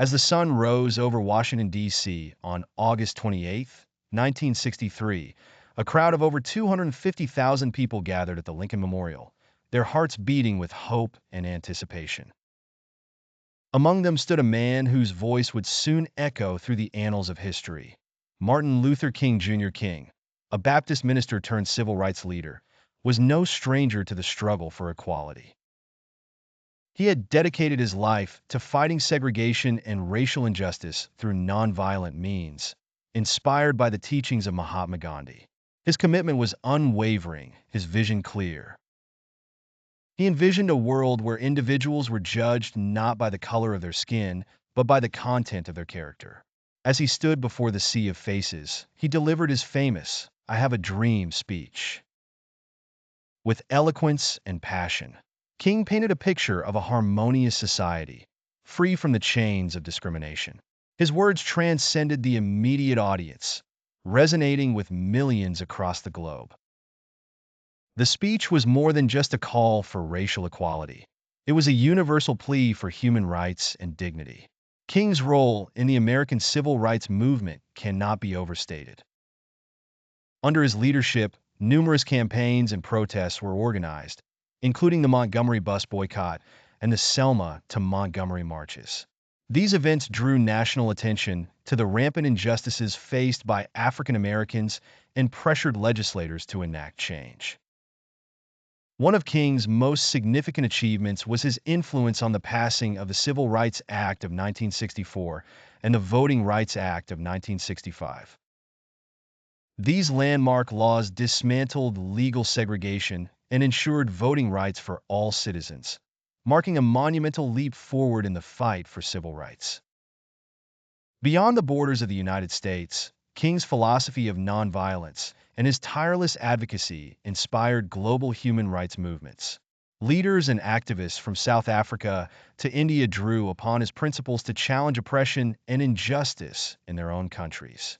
As the sun rose over Washington, D.C. on August 28, 1963, a crowd of over 250,000 people gathered at the Lincoln Memorial, their hearts beating with hope and anticipation. Among them stood a man whose voice would soon echo through the annals of history. Martin Luther King Jr. King, a Baptist minister turned civil rights leader, was no stranger to the struggle for equality. He had dedicated his life to fighting segregation and racial injustice through nonviolent means, inspired by the teachings of Mahatma Gandhi. His commitment was unwavering, his vision clear. He envisioned a world where individuals were judged not by the color of their skin, but by the content of their character. As he stood before the sea of faces, he delivered his famous "I Have a Dream" speech. With eloquence and passion, King painted a picture of a harmonious society, free from the chains of discrimination. His words transcended the immediate audience, resonating with millions across the globe. The speech was more than just a call for racial equality. It was a universal plea for human rights and dignity. King's role in the American civil rights movement cannot be overstated. Under his leadership, numerous campaigns and protests were organized, including the Montgomery bus boycott and the Selma to Montgomery marches. These events drew national attention to the rampant injustices faced by African Americans and pressured legislators to enact change. One of King's most significant achievements was his influence on the passing of the Civil Rights Act of 1964 and the Voting Rights Act of 1965. These landmark laws dismantled legal segregation and ensured voting rights for all citizens, marking a monumental leap forward in the fight for civil rights. Beyond the borders of the United States, King's philosophy of nonviolence and his tireless advocacy inspired global human rights movements. Leaders and activists from South Africa to India drew upon his principles to challenge oppression and injustice in their own countries.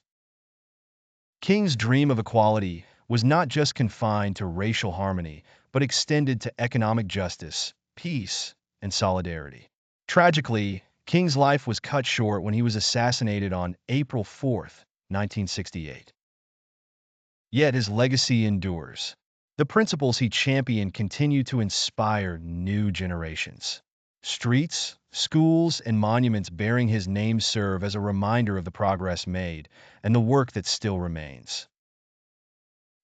King's dream of equality was not just confined to racial harmony, but extended to economic justice, peace, and solidarity. Tragically, King's life was cut short when he was assassinated on April 4, 1968. Yet his legacy endures. The principles he championed continue to inspire new generations. Streets, schools, and monuments bearing his name serve as a reminder of the progress made and the work that still remains.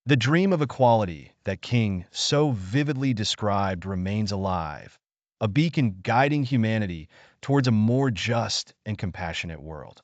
The dream of equality that King so vividly described remains alive, a beacon guiding humanity towards a more just and compassionate world.